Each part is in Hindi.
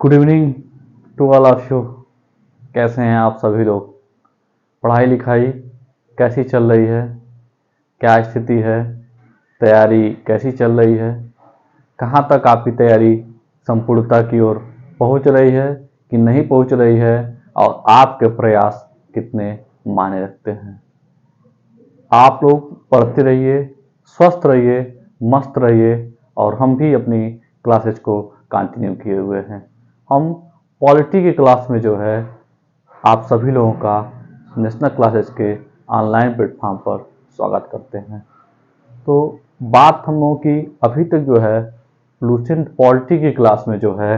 Good evening to all of you. कैसे हैं आप सभी लोग? पढ़ाई लिखाई कैसी चल रही है? क्या स्थिति है? तैयारी कैसी चल रही है? कहाँ तक आपकी तैयारी संपूर्णता की ओर पहुँच रही है कि नहीं पहुँच रही है? और आपके प्रयास कितने मायने रखते हैं? आप लोग पढ़ते रहिए, स्वस्थ रहिए, मस्त रहिए। और हम भी अपनी क्लासेज को कंटिन्यू किए हुए हैं। हम पॉलिटी की क्लास में जो है आप सभी लोगों का नेशनल क्लासेस के ऑनलाइन प्लेटफॉर्म पर स्वागत करते हैं। तो बात हम लोगों की अभी तक जो है लूसेंट पॉलिटी की क्लास में जो है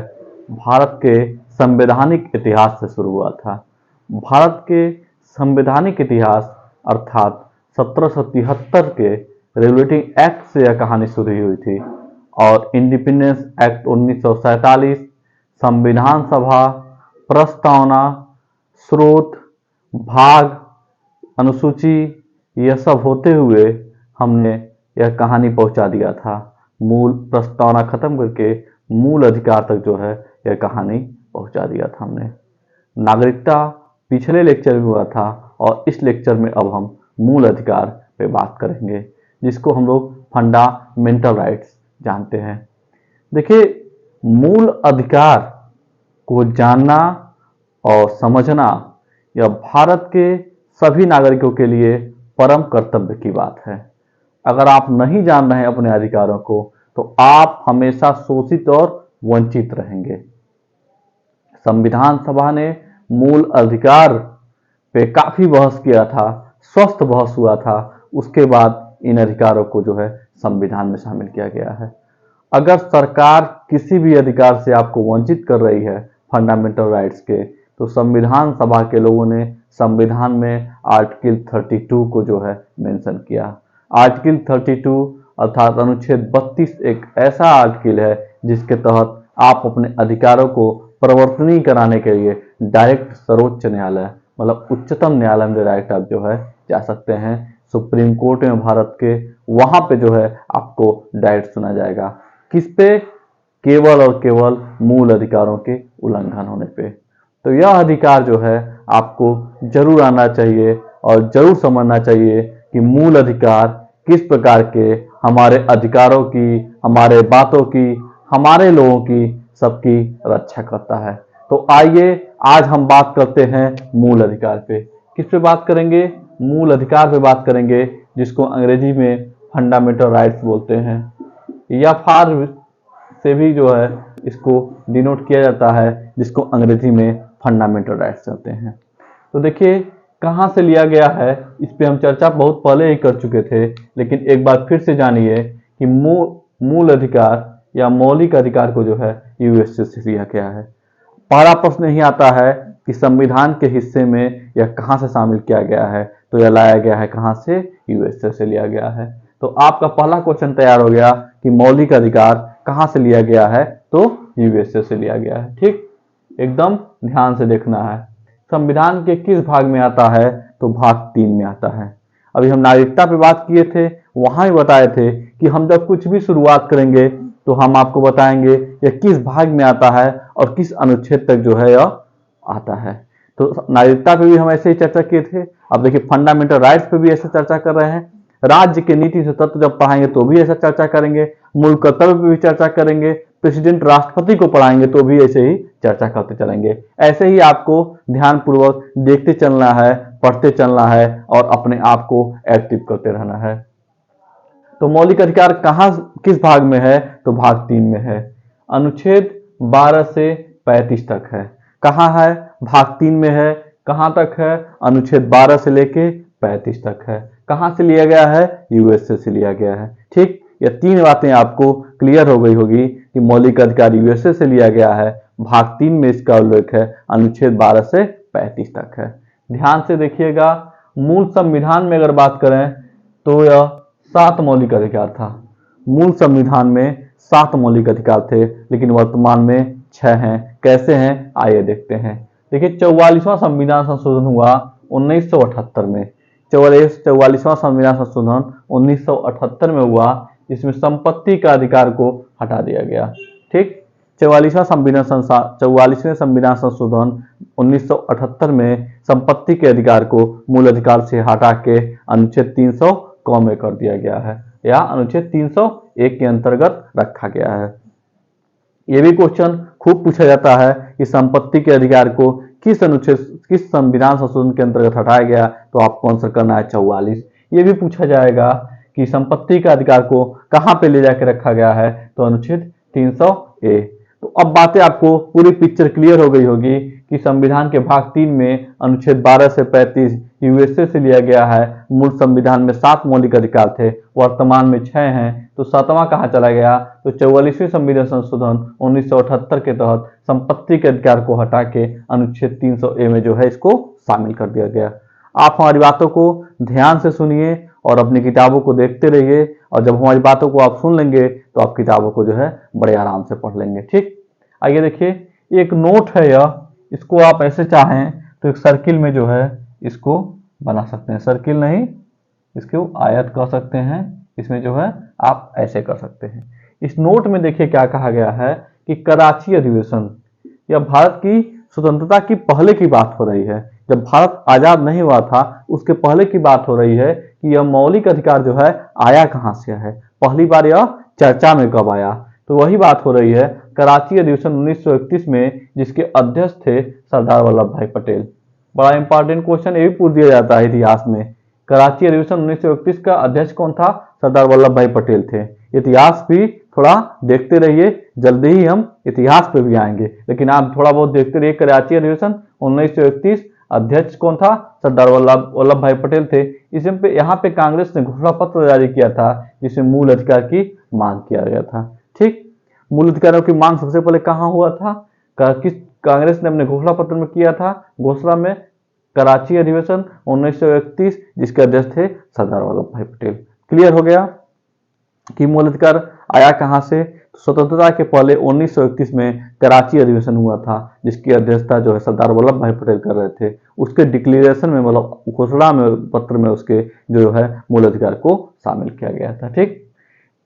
भारत के संवैधानिक इतिहास से शुरू हुआ था। भारत के संवैधानिक इतिहास अर्थात 1773 के रेगुलेटिंग एक्ट से यह कहानी शुरू हुई थी और इंडिपेंडेंस एक्ट 1947, संविधान सभा, प्रस्तावना, स्रोत, भाग, अनुसूची, यह सब होते हुए हमने यह कहानी पहुंचा दिया था। मूल प्रस्तावना खत्म करके मूल अधिकार तक जो है यह कहानी पहुंचा दिया था हमने। नागरिकता पिछले लेक्चर में हुआ था और इस लेक्चर में अब हम मूल अधिकार पे बात करेंगे, जिसको हम लोग फंडामेंटल राइट्स जानते हैं। देखिए, मूल अधिकार को जानना और समझना यह भारत के सभी नागरिकों के लिए परम कर्तव्य की बात है। अगर आप नहीं जान रहे हैं अपने अधिकारों को तो आप हमेशा शोषित और वंचित रहेंगे। संविधान सभा ने मूल अधिकार पे काफी बहस किया था, स्वस्थ बहस हुआ था। उसके बाद इन अधिकारों को जो है संविधान में शामिल किया गया है। अगर सरकार किसी भी अधिकार से आपको वंचित कर रही है फंडामेंटल राइट्स के, तो संविधान सभा के लोगों ने संविधान में आर्टिकल 32 को जो है मेंशन किया। आर्टिकल 32 अर्थात अनुच्छेद 32 एक ऐसा आर्टिकल है जिसके तहत आप अपने अधिकारों को प्रवर्तनीय कराने के लिए डायरेक्ट सर्वोच्च न्यायालय मतलब उच्चतम न्यायालय में डायरेक्ट आप जो है जा सकते हैं। सुप्रीम कोर्ट में भारत के वहां पे जो है आपको डायरेक्ट सुना जाएगा। किस पे? केवल और केवल मूल अधिकारों के उल्लंघन होने पे। तो यह अधिकार जो है आपको जरूर आना चाहिए और जरूर समझना चाहिए कि मूल अधिकार किस प्रकार के हमारे अधिकारों की, हमारे बातों की, हमारे लोगों की सबकी रक्षा करता है। तो आइए आज हम बात करते हैं मूल अधिकार पे। किस पे बात करेंगे? मूल अधिकार पे बात करेंगे, जिसको अंग्रेजी में फंडामेंटल राइट्स बोलते हैं या फार से भी जो है इसको डिनोट किया जाता है, जिसको अंग्रेजी में फंडामेंटल राइट्स कहते हैं। तो देखिए कहाँ से लिया गया है, इस पे हम चर्चा बहुत पहले ही कर चुके थे, लेकिन एक बार फिर से जानिए कि मूल अधिकार या मौलिक अधिकार को जो है यूएसए से लिया गया है। पहला प्रश्न यही आता है कि संविधान के हिस्से में यह कहाँ से शामिल किया गया है, तो यह लाया गया है कहाँ से? यूएसए से लिया गया है। तो आपका पहला क्वेश्चन तैयार हो गया कि मौलिक अधिकार कहाँ से लिया गया है, तो यूएसए से लिया गया है। ठीक, एकदम ध्यान से देखना है। संविधान के किस भाग में आता है, तो भाग 3 में आता है। अभी हम नागरिकता पे बात किए थे, वहां ही बताए थे कि हम जब कुछ भी शुरुआत करेंगे तो हम आपको बताएंगे यह किस भाग में आता है और किस अनुच्छेद तक जो है यह आता है। तो नागरिकता पे भी हम ऐसे ही चर्चा किए थे। अब देखिए फंडामेंटल राइट्स पे भी ऐसे चर्चा कर रहे हैं। राज्य के नीति से तत्व जब पढ़ाएंगे तो भी ऐसा चर्चा करेंगे। मूल कर्तव्य पे भी चर्चा करेंगे। प्रेसिडेंट राष्ट्रपति को पढ़ाएंगे तो भी ऐसे ही चर्चा करते चलेंगे। ऐसे ही आपको ध्यानपूर्वक देखते चलना है, पढ़ते चलना है और अपने आप को एक्टिव करते रहना है। तो मौलिक अधिकार कहाँ किस भाग में है, तो भाग 3 में है। अनुच्छेद 12 से 35 तक है। कहाँ है? भाग 3 में है। कहाँ तक है? अनुच्छेद 12 से लेके 35 तक है। कहाँ से लिया गया है? यूएसए से लिया गया है। ठीक, ये 3 बातें आपको क्लियर हो गई होगी कि मौलिक अधिकार यूएसए से लिया गया है। भाग 3 में इसका उल्लेख है, अनुच्छेद 12 से 35 तक है। ध्यान से देखिएगा, मूल संविधान में अगर बात करें तो यह 7 मौलिक अधिकार था। मूल संविधान में 7 मौलिक अधिकार थे, लेकिन वर्तमान में 6 हैं। कैसे हैं, आइए देखते हैं। देखिए 44वां संविधान संशोधन हुआ 1978 में। 44वां संविधान संशोधन 1978 में हुआ। जिसमें संपत्ति का अधिकार को हटा दिया गया। ठीक, 44वें संविधान संशोधन 1978 में संपत्ति के अधिकार को मूल अधिकार से हटा के अनुच्छेद 300 क में कर दिया गया है या अनुच्छेद 301 के अंतर्गत रखा गया है। ये भी क्वेश्चन खूब पूछा जाता है कि संपत्ति के अधिकार को किस संविधान संशोधन के अंतर्गत हटाया गया, तो आपको आंसर करना है 44। ये भी पूछा जाएगा कि संपत्ति का अधिकार को कहां पे ले जाकर रखा गया है, तो अनुच्छेद 300A। तो अब बातें आपको पूरी पिक्चर क्लियर हो गई होगी कि संविधान के भाग 3 में अनुच्छेद 12 से 35 यूएसए से लिया गया है। मूल संविधान में 7 मौलिक अधिकार थे, वर्तमान में 6 हैं, तो 7वां कहाँ चला गया, तो 44वें संविधान संशोधन 1978 के तहत संपत्ति के अधिकार को हटा के अनुच्छेद 300A में जो है इसको शामिल कर दिया गया। आप हमारी बातों को ध्यान से सुनिए और अपनी किताबों को देखते रहिए, और जब हमारी बातों को आप सुन लेंगे तो आप किताबों को जो है बड़े आराम से पढ़ लेंगे। ठीक, आइए देखिए, एक नोट है यह, इसको आप ऐसे चाहें तो एक सर्किल में जो है इसको बना सकते हैं, सर्किल नहीं इसको आयत कर सकते हैं, इसमें जो है आप ऐसे कर सकते हैं। इस नोट में देखिए क्या कहा गया है कि कराची अधिवेशन, यह भारत की स्वतंत्रता की पहले की बात हो रही है, जब भारत आजाद नहीं हुआ था उसके पहले की बात हो रही है कि यह मौलिक अधिकार जो है आया कहां से है, पहली बार यह चर्चा में कब आया, तो वही बात हो रही है कराची अधिवेशन 1931 में, जिसके अध्यक्ष थे सरदार वल्लभ भाई पटेल। बड़ा इंपॉर्टेंट क्वेश्चन ये भी पूछ दिया जाता है इतिहास में, कराची अधिवेशन 1931 का अध्यक्ष कौन था, सरदार वल्लभ भाई पटेल थे। इतिहास भी थोड़ा देखते रहिए, जल्दी ही हम इतिहास पे भी आएंगे, लेकिन आप थोड़ा बहुत देखते रहिए। कराची अधिवेशन 1931, अध्यक्ष कौन था, सरदार वल्लभ भाई पटेल थे। इसमें पे यहाँ पे कांग्रेस ने घोषणा पत्र जारी किया था जिसमें मूल अधिकार की मांग किया गया था। ठीक, मूल अधिकारों की मांग सबसे पहले कहाँ हुआ था, किस कांग्रेस ने अपने घोषणा पत्र में किया था, घोषणा में कराची अधिवेशन 1931, जिसके अध्यक्ष थे सरदार वल्लभ भाई पटेल। क्लियर हो गया कि मूल अधिकार आया कहां से, स्वतंत्रता के पहले 1931 में कराची अधिवेशन हुआ था, जिसकी अध्यक्षता जो है सरदार वल्लभ भाई पटेल कर रहे थे। उसके डिक्लेरेशन में, मतलब घोषणा में पत्र में उसके जो है मूल अधिकार को शामिल किया गया था। ठीक,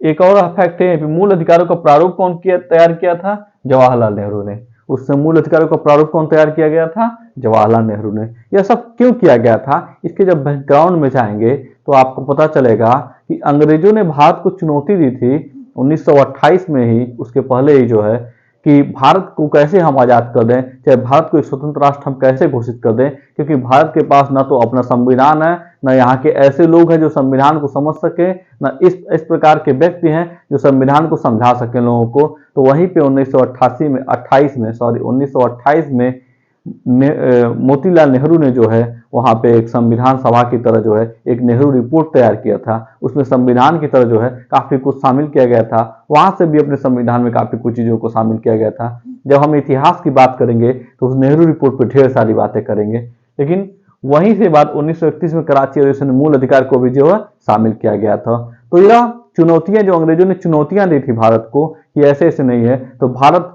एक और फैक्ट है, मूल अधिकारों का प्रारूप कौन तैयार किया था, जवाहरलाल नेहरू ने। उससे मूल अधिकारों का प्रारूप कौन तैयार किया गया था, जवाहरलाल नेहरू ने। यह सब क्यों किया गया था, इसके जब बैकग्राउंड में जाएंगे तो आपको पता चलेगा कि अंग्रेजों ने भारत को चुनौती दी थी 1928 में ही, उसके पहले ही जो है, कि भारत को कैसे हम आजाद कर दें, चाहे भारत को एक स्वतंत्र राष्ट्र हम कैसे घोषित कर दें, क्योंकि भारत के पास ना तो अपना संविधान है, न यहाँ के ऐसे लोग हैं जो संविधान को समझ सके, न इस प्रकार के व्यक्ति हैं जो संविधान को समझा सके लोगों को। तो वहीं पे 1928 में मोतीलाल नेहरू ने जो है वहां पे एक संविधान सभा की तरह जो है एक नेहरू रिपोर्ट तैयार किया था। उसमें संविधान की तरह जो है काफी कुछ शामिल किया गया था, वहां से भी अपने संविधान में काफी कुछ चीजों को शामिल किया गया था। जब हम इतिहास की बात करेंगे तो उस नेहरू रिपोर्ट पर ढेर सारी बातें करेंगे, लेकिन वहीं से बात 1931 में कराची अधिवेशन में मूल अधिकार को भी जो है शामिल किया गया था। तो यह चुनौतियां जो अंग्रेजों ने चुनौतियां दी थी भारत को कि ऐसे ऐसे नहीं है, तो भारत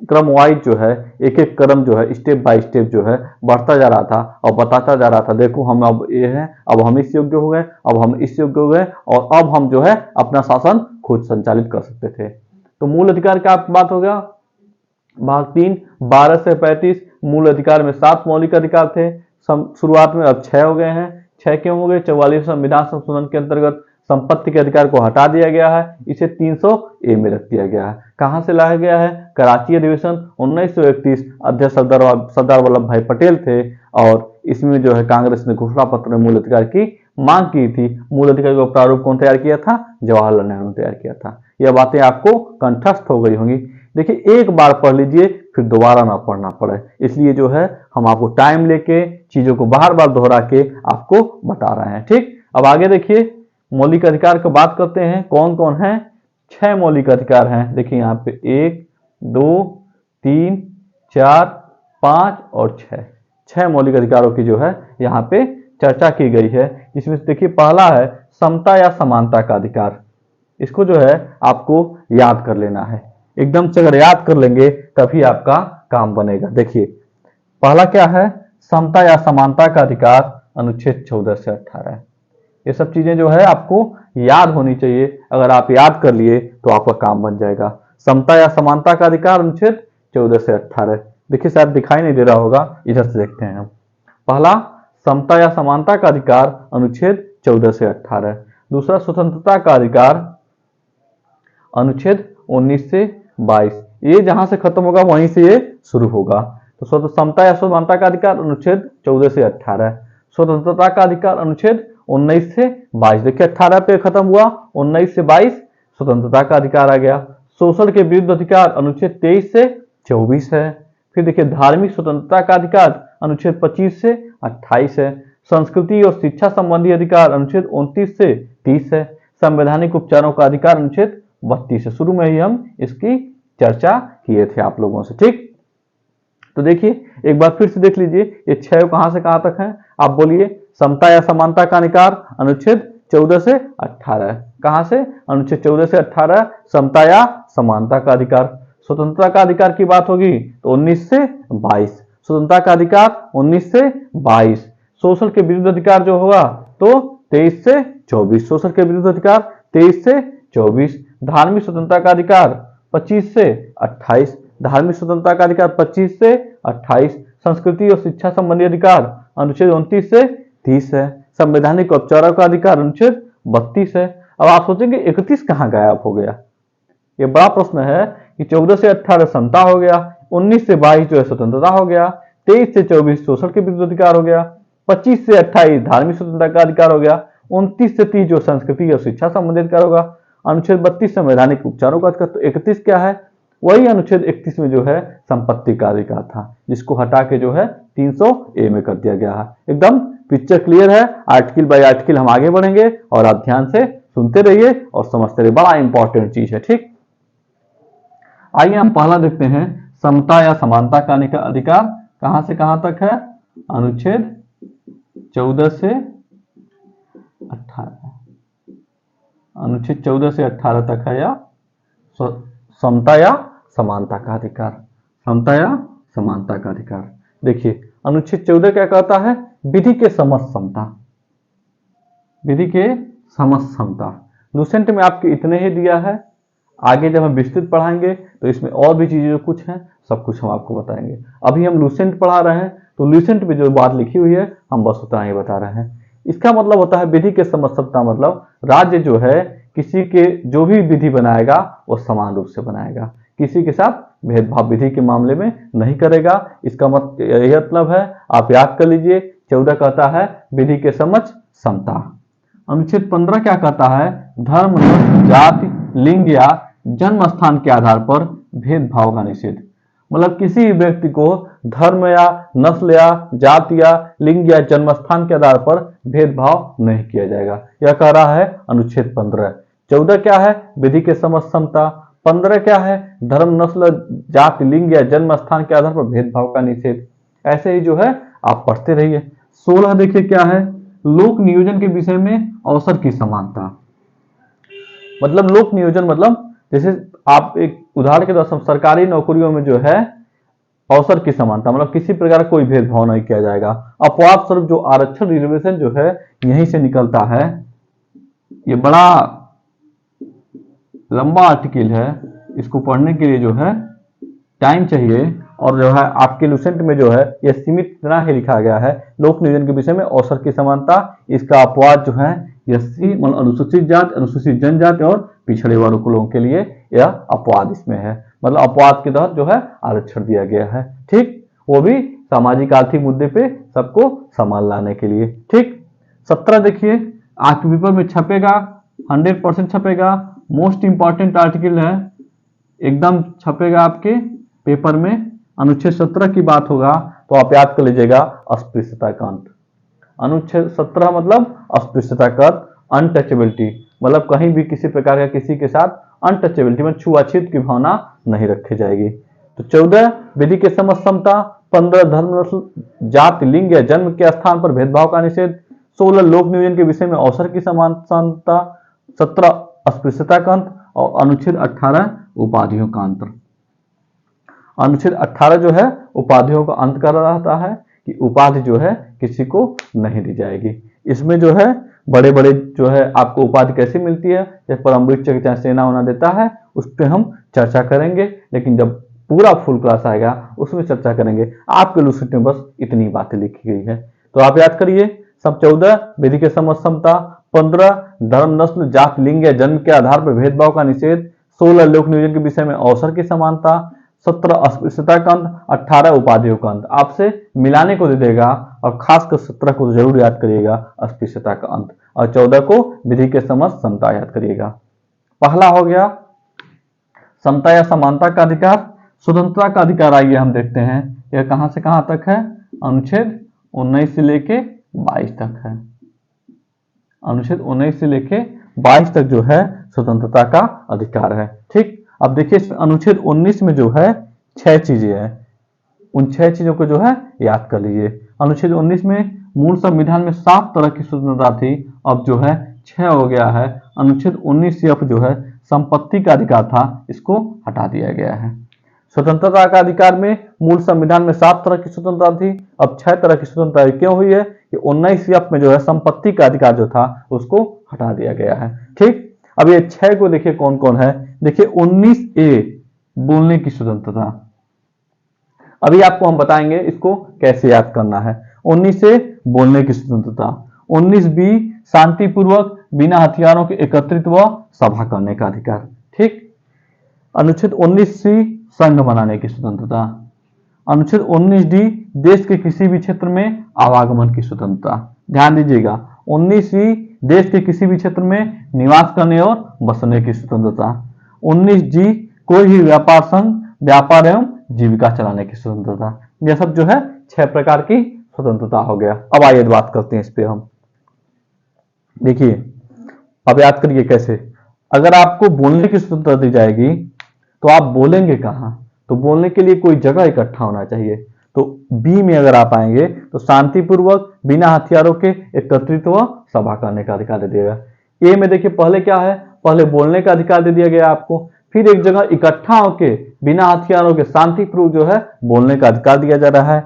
क्रम वाइज जो है एक एक कदम जो है स्टेप बाय स्टेप जो है बढ़ता जा रहा था और बताता जा रहा था, देखो हम अब ये है, अब हम इस योग्य हो गए, अब हम इस योग्य हो गए, और अब हम जो है अपना शासन खुद संचालित कर सकते थे। तो मूल अधिकार का बात हो गया। भाग 3 12 से 35 मूल अधिकार में 7 मौलिक अधिकार थे शुरुआत में, अब 6 हो गए हैं। 6 क्यों हो गए, 44 संविधान संशोधन के अंतर्गत संपत्ति के अधिकार को हटा दिया गया है, इसे 300A में रख दिया गया है। कहां से लाया गया है, कराची अधिवेशन 1931, अध्यक्ष सरदार वल्लभ भाई पटेल थे, और इसमें जो है कांग्रेस ने घोषणा पत्र में मूल अधिकार की मांग की थी। मूल अधिकार का प्रारूप कौन तैयार किया था, जवाहरलाल नेहरू ने तैयार किया था। यह बातें आपको कंठस्थ हो गई होंगी। देखिए, एक बार पढ़ लीजिए फिर दोबारा ना पढ़ना पड़े, इसलिए जो है हम आपको टाइम लेके चीजों को बार बार दोहरा के आपको बता रहे हैं। ठीक, अब आगे देखिए, मौलिक अधिकार की बात करते हैं, कौन कौन है। 6 मौलिक अधिकार हैं। देखिए यहाँ पे 1 2 3 4 5 और 6 मौलिक अधिकारों की जो है यहाँ पे चर्चा की गई है, जिसमें देखिए पहला है समता या समानता का अधिकार। इसको जो है आपको याद कर लेना है, एकदम से अगर याद कर लेंगे तभी आपका काम बनेगा। देखिए पहला क्या है, समता या समानता का अधिकार, अनुच्छेद 14 से 18 है। ये सब चीजें जो है आपको याद होनी चाहिए। अगर आप याद कर लिए तो आपका काम बन जाएगा। समता या समानता का अधिकार अनुच्छेद 14 से 18। देखिए शायद दिखाई नहीं दे रहा होगा, इधर से देखते हैं हम। पहला, समता या समानता का अधिकार अनुच्छेद 14 से 18। दूसरा, स्वतंत्रता का अधिकार अनुच्छेद 19 से 22। ये जहां से खत्म होगा वहीं से ये शुरू होगा। तो समता या समानता का अधिकार अनुच्छेद 14 से 18। स्वतंत्रता का अधिकार अनुच्छेद 19 से 22। देखिए 18 पे खत्म हुआ, 19 से 22 स्वतंत्रता का अधिकार आ गया। शोषण के विरुद्ध अधिकार अनुच्छेद 23 से 24 है। फिर देखिए धार्मिक स्वतंत्रता का अधिकार अनुच्छेद 25 से 28 है। संस्कृति और शिक्षा संबंधी अधिकार अनुच्छेद 29 से 30 है। संवैधानिक उपचारों का अधिकार अनुच्छेद 32 है। शुरू में ही हम इसकी चर्चा किए थे आप लोगों से, ठीक। तो देखिए एक बार फिर से देख लीजिए, ये 6 कहां से कहां तक है, आप बोलिए। समता या समानता का अधिकार अनुच्छेद 14 से 18। कहां से? अनुच्छेद 14 से 18 समता या समानता का अधिकार। स्वतंत्रता का अधिकार की बात होगी तो 19 से 22। स्वतंत्रता का अधिकार 19 से 22। शोषण के विरुद्ध अधिकार जो होगा तो 23 से 24। शोषण के विरुद्ध अधिकार 23 से 24। धार्मिक स्वतंत्रता का अधिकार 25 से 28। धार्मिक स्वतंत्रता का अधिकार 25 से 28। संस्कृति और शिक्षा संबंधी अधिकार अनुच्छेद 29 से 30 है। संवैधानिक उपचारों का अधिकार अनुच्छेद 32 है। अब आप सोचेंगे 31 कहां गायब हो गया? ये बड़ा प्रश्न है कि 14 से 18 समता हो गया, 19 से 22 जो है स्वतंत्रता हो गया, 23 से 24 शोषण के विरुद्ध अधिकार हो गया, 25 से 28 धार्मिक स्वतंत्रता का अधिकार हो गया, 29 से 30 जो संस्कृति और शिक्षा संबंधित अधिकार होगा, अनुच्छेद 32 संवैधानिक उपचारों का अधिकार। तो 31 क्या है? वही अनुच्छेद 31 में जो है संपत्ति का अधिकार था, जिसको हटा के जो है 300A में कर दिया गया है। एकदम पिक्चर क्लियर है। आर्टिकल बाय आर्टिकल हम आगे बढ़ेंगे और आप ध्यान से सुनते रहिए और समझते रहिए, बड़ा इंपॉर्टेंट चीज है, ठीक। आइए हम पहला देखते हैं, समता या समानता का अधिकार कहां से कहां तक है? अनुच्छेद 14 से 18। अनुच्छेद 14 से 18 तक है या समता या समानता का अधिकार। समता या समानता का अधिकार। देखिए अनुच्छेद 14 क्या कहता है? विधि के समस्त समता। विधि के समस्त समता। लूसेंट में आपके इतने ही दिया है, आगे जब हम विस्तृत पढ़ाएंगे तो इसमें और भी चीजें जो कुछ हैं सब कुछ हम आपको बताएंगे। अभी हम लूसेंट पढ़ा रहे हैं तो लूसेंट में जो बात लिखी हुई है हम बस उतना ही बता रहे हैं। इसका मतलब होता है विधि के समस्त समता, मतलब राज्य जो है किसी के जो भी विधि बनाएगा वो समान रूप से बनाएगा, किसी के साथ भेदभाव विधि के मामले में नहीं करेगा। इसका यही मतलब है, आप याद कर लीजिए। 14 कहता है विधि के समक्ष समता। अनुच्छेद 15 क्या कहता है? धर्म, नस्ल, जाति, लिंग या जन्म स्थान के आधार पर भेदभाव का निषेध। मतलब किसी भी व्यक्ति को धर्म या नस्ल या जाति या लिंग या जन्म स्थान के आधार पर भेदभाव नहीं किया जाएगा, यह कह रहा है अनुच्छेद 15। 14 क्या है? विधि के समक्ष समता। 15 क्या है? धर्म, नस्ल, जाति, लिंग या जन्म स्थान के आधार पर भेदभाव का निषेध। ऐसे ही जो है आप पढ़ते रहिए। 16 देखिए क्या है? लोक नियोजन के विषय में अवसर की समानता। मतलब लोक नियोजन मतलब जैसे आप एक उदाहरण के द्वारा सरकारी नौकरियों में जो है अवसर की समानता, मतलब किसी प्रकार कोई भेदभाव नहीं किया जाएगा। अपवाद स्वरूप जो आरक्षण रिजर्वेशन जो है यहीं से निकलता है। ये बड़ा लंबा आर्टिकल है, इसको पढ़ने के लिए जो है टाइम चाहिए और जो है आपके लूसेंट में जो है यह सीमित इतना ही लिखा गया है। लोक नियोजन के विषय में अवसर की समानता। इसका अपवाद जो है एससी मतलब अनुसूचित जाति, अनुसूचित जनजाति और पिछड़े वर्ग के लोगों के लिए यह अपवाद इसमें है। मतलब अपवाद के तहत जो है आरक्षण दिया गया है, ठीक। वो भी सामाजिक आर्थिक मुद्दे पे सबको समान लाने के लिए, ठीक। 17 देखिए आपके पेपर में छपेगा, 100% छपेगा। मोस्ट इंपॉर्टेंट आर्टिकल है, एकदम छपेगा आपके पेपर में। अनुच्छेद 17 की बात होगा तो आप याद कर लीजिएगा अस्पृश्यता का अंत। अनुच्छेद 17 मतलब अस्पृश्यता का अनटचेबिलिटी, मतलब कहीं भी किसी प्रकार का किसी के साथ अनटचेबिलिटी में छुआछूत की भावना नहीं रखी जाएगी। तो 14 विधि के समक्ष समता। 15 धर्म, नस्ल, जाति, लिंग या जन्म के स्थान पर भेदभाव का निषेध। 16 लोक नियोजन के विषय में अवसर की समानता। 17 अस्पृश्यता का अंत और अनुच्छेद 18 उपाधियों का अंतर। अनुच्छेद 18 जो है उपाधियों का अंत कर रहा है कि उपाधि जो है किसी को नहीं दी जाएगी। इसमें जो है बड़े बड़े जो है आपको उपाधि कैसे मिलती है, जैसे परमवीर चक्र चाहे सेना होना देता है, उस पर हम चर्चा करेंगे, लेकिन जब पूरा फुल क्लास आएगा उसमें चर्चा करेंगे। आपके लूसेंट में बस इतनी बातें लिखी गई है, तो आप याद करिए। सब 14 विधि के समझ समता, 15 धर्म नस्ल जात लिंग या जन्म के आधार पर भेदभाव का निषेध, 16 लोक नियोजन के विषय में अवसर की समानता, 17 अस्पृश्यता का अंत, 18 उपाधियों का अंत। आपसे मिलाने को दे देगा और खासकर 17 को जरूर याद करिएगा, अस्पृश्यता का अंत, और 14 को विधि के समझ समता याद करिएगा। पहला हो गया समता या समानता का अधिकार। स्वतंत्रता का अधिकार आइए हम देखते हैं, यह कहां से कहां तक है, अनुच्छेद 19 से लेके 22 तक है। अनुच्छेद 19 से लेके 22 तक जो है स्वतंत्रता का अधिकार है। ठीक, अब देखिए अनुच्छेद 19 में जो है 6 चीजें हैं, उन 6 चीजों को जो है याद कर लीजिए। अनुच्छेद 19 में मूल संविधान में 7 तरह की स्वतंत्रता थी, अब जो है 6 हो गया है। अनुच्छेद 19F जो है संपत्ति का अधिकार था, इसको हटा दिया गया है। स्वतंत्रता का अधिकार में मूल संविधान में 7 तरह की स्वतंत्रता थी, अब 6 तरह की स्वतंत्रता क्यों हुई है कि 19F में जो है संपत्ति का अधिकार जो था उसको हटा दिया गया है। ठीक, अब ये 6 को देखिए कौन कौन है। देखिए 19A बोलने की स्वतंत्रता, अभी आपको हम बताएंगे इसको कैसे याद करना है। 19A बोलने की स्वतंत्रता, 19B शांतिपूर्वक बिना हथियारों के एकत्रित व सभा करने का अधिकार। ठीक, अनुच्छेद 19C संघ बनाने की स्वतंत्रता, अनुच्छेद 19D देश के किसी भी क्षेत्र में आवागमन की स्वतंत्रता। ध्यान दीजिएगा, 19C देश के किसी भी क्षेत्र में निवास करने और बसने की स्वतंत्रता। 19G कोई भी व्यापार संघ व्यापार एवं जीविका चलाने की स्वतंत्रता। यह सब जो है 6 प्रकार की स्वतंत्रता हो गया। अब आइए बात करते हैं इस पे हम। देखिए अब याद करिए कैसे, अगर आपको बोलने की स्वतंत्रता दी जाएगी तो आप बोलेंगे कहां, तो बोलने के लिए कोई जगह इकट्ठा होना चाहिए। तो बी में अगर आप आएंगे तो शांतिपूर्वक बिना हथियारों के एकत्रित व सभा करने का अधिकार दे दिएगा। ए में देखिए पहले क्या है, पहले बोलने का अधिकार दे दिया गया आपको, फिर एक जगह इकट्ठा होके बिना हथियारों के शांतिपूर्वक जो है बोलने का अधिकार दिया जा रहा है।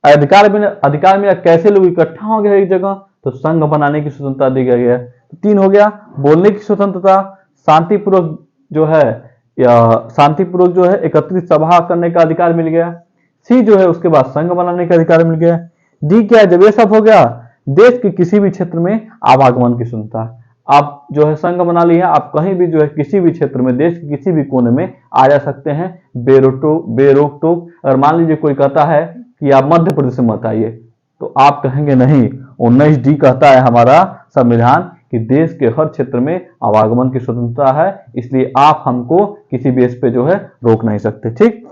अधिकार में कैसे लोग इकट्ठा हो गए एक जगह, तो संघ बनाने की स्वतंत्रता दी गई है। तो 3 हो गया बोलने की स्वतंत्रता, शांतिपूर्वक जो है शांतिपूर्वक जो है एकत्रित सभा करने का अधिकार मिल गया। सी जो है उसके बाद संघ बनाने का अधिकार मिल गया। डी क्या है, जब ये सब हो गया देश के किसी भी क्षेत्र में आवागमन की स्वतंत्रता, आप जो है संघ बना लिया, आप कहीं भी जो है किसी भी क्षेत्र में देश के किसी भी कोने में आ जा सकते हैं बेरोक टोक। अगर मान लीजिए कोई कहता है कि आप मध्य प्रदेश में मत आइए, तो आप कहेंगे नहीं, 19D कहता है हमारा संविधान कि देश के हर क्षेत्र में आवागमन की स्वतंत्रता है, इसलिए आप हमको किसी बेस पे जो है रोक नहीं सकते। ठीक,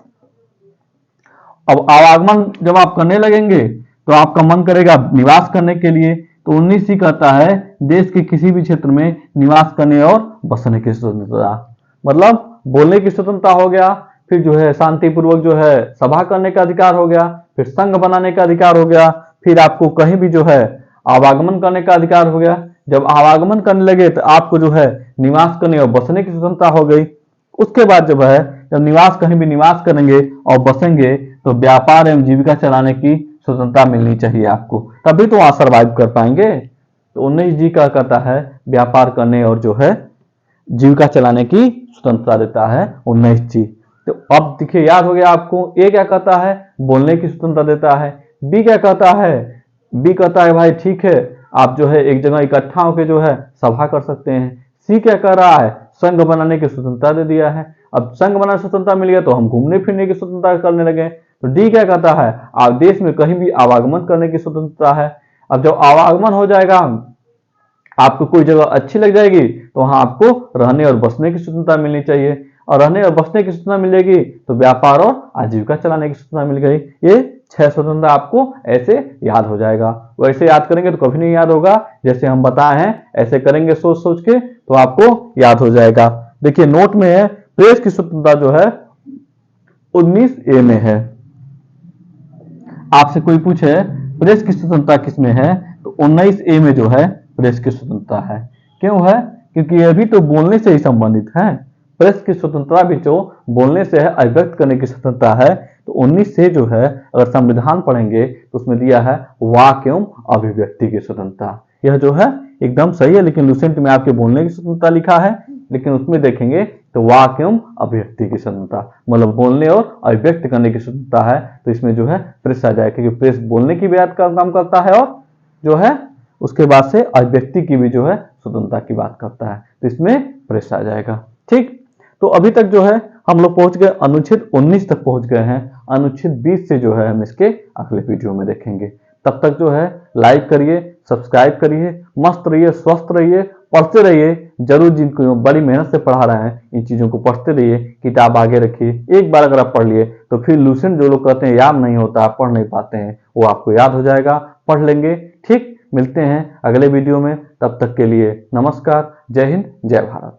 अब आवागमन जब आप करने लगेंगे तो आपका मन करेगा निवास करने के लिए, तो 19C कहता है देश के किसी भी क्षेत्र में निवास करने और बसने की स्वतंत्रता। मतलब बोलने की स्वतंत्रता हो गया, फिर जो है शांतिपूर्वक जो है सभा करने का अधिकार हो गया, फिर संघ बनाने का अधिकार हो गया, फिर आपको कहीं भी जो है आवागमन करने का अधिकार हो गया। जब आवागमन करने लगे तो आपको जो है निवास करने और बसने की स्वतंत्रता हो गई। उसके बाद जब है जब निवास कहीं भी निवास करेंगे और बसेंगे तो व्यापार एवं जीविका चलाने की स्वतंत्रता मिलनी चाहिए आपको, तभी तो वहां सर्वाइव कर पाएंगे। तो 19G का कहता है व्यापार करने और जो है जीविका चलाने की स्वतंत्रता देता है 19G। तो अब देखिए याद हो गया आपको, ए क्या कहता है बोलने की स्वतंत्रता देता है, बी क्या कहता है, बी कहता है भाई ठीक है आप जो है एक जगह इकट्ठा होकर जो है सभा कर सकते हैं। सी क्या कर रहा है, संघ बनाने की स्वतंत्रता दे दिया है। अब संघ बनाने की स्वतंत्रता मिल गया तो हम घूमने फिरने की स्वतंत्रता करने लगे। तो डी क्या कहता है, आप देश में कहीं भी आवागमन करने की स्वतंत्रता है। अब जब आवागमन हो जाएगा, आपको कोई जगह अच्छी लग जाएगी तो वहां आपको रहने और बसने की स्वतंत्रता मिलनी चाहिए, और रहने और बसने की स्वतंत्रता मिलेगी तो व्यापार और आजीविका चलाने की स्वतंत्रता मिल गई। ये 6 स्वतंत्रता आपको ऐसे याद हो जाएगा। वैसे याद करेंगे तो कभी नहीं याद होगा, जैसे हम बताए हैं ऐसे करेंगे सोच सोच के तो आपको याद हो जाएगा। देखिए नोट में है प्रेस की स्वतंत्रता जो है 19A में है। आपसे कोई पूछे प्रेस की स्वतंत्रता किसमें है, तो 19A में जो है प्रेस की स्वतंत्रता है। क्यों है, क्योंकि यह भी तो बोलने से ही संबंधित है। प्रेस की स्वतंत्रता भी जो बोलने से है, अभिव्यक्त करने की स्वतंत्रता है। तो 19 से जो है अगर संविधान पढ़ेंगे तो उसमें दिया है वाक एवं अभिव्यक्ति की स्वतंत्रता। यह जो है एकदम सही है, लेकिन लुसेंट में आपके बोलने की स्वतंत्रता लिखा है, लेकिन उसमें देखेंगे तो वाक्य एवं अभिव्यक्ति की स्वतंत्रता, मतलब बोलने और अभिव्यक्त करने की स्वतंत्रता है, तो इसमें जो है प्रेस आ जाएगा, क्योंकि प्रेस बोलने की भी बात का काम करता है और जो है उसके बाद से अभिव्यक्ति की भी जो है स्वतंत्रता की बात करता है, तो इसमें प्रेस आ जाएगा। ठीक, तो अभी तक जो है हम लोग पहुंच गए अनुच्छेद 19 तक पहुंच गए हैं। अनुच्छेद 20 से जो है हम इसके अगले वीडियो में देखेंगे। तब तक जो है लाइक करिए, सब्सक्राइब करिए, मस्त रहिए, स्वस्थ रहिए, पढ़ते रहिए। जरूर जिनको बड़ी मेहनत से पढ़ा रहे हैं इन चीजों को पढ़ते रहिए, किताब आगे रखिए। एक बार अगर आप पढ़ लिए तो फिर लुसेंट जो लोग कहते हैं याद नहीं होता, पढ़ नहीं पाते हैं, वो आपको याद हो जाएगा, पढ़ लेंगे। ठीक, मिलते हैं अगले वीडियो में, तब तक के लिए नमस्कार, जय हिंद, जय भारत।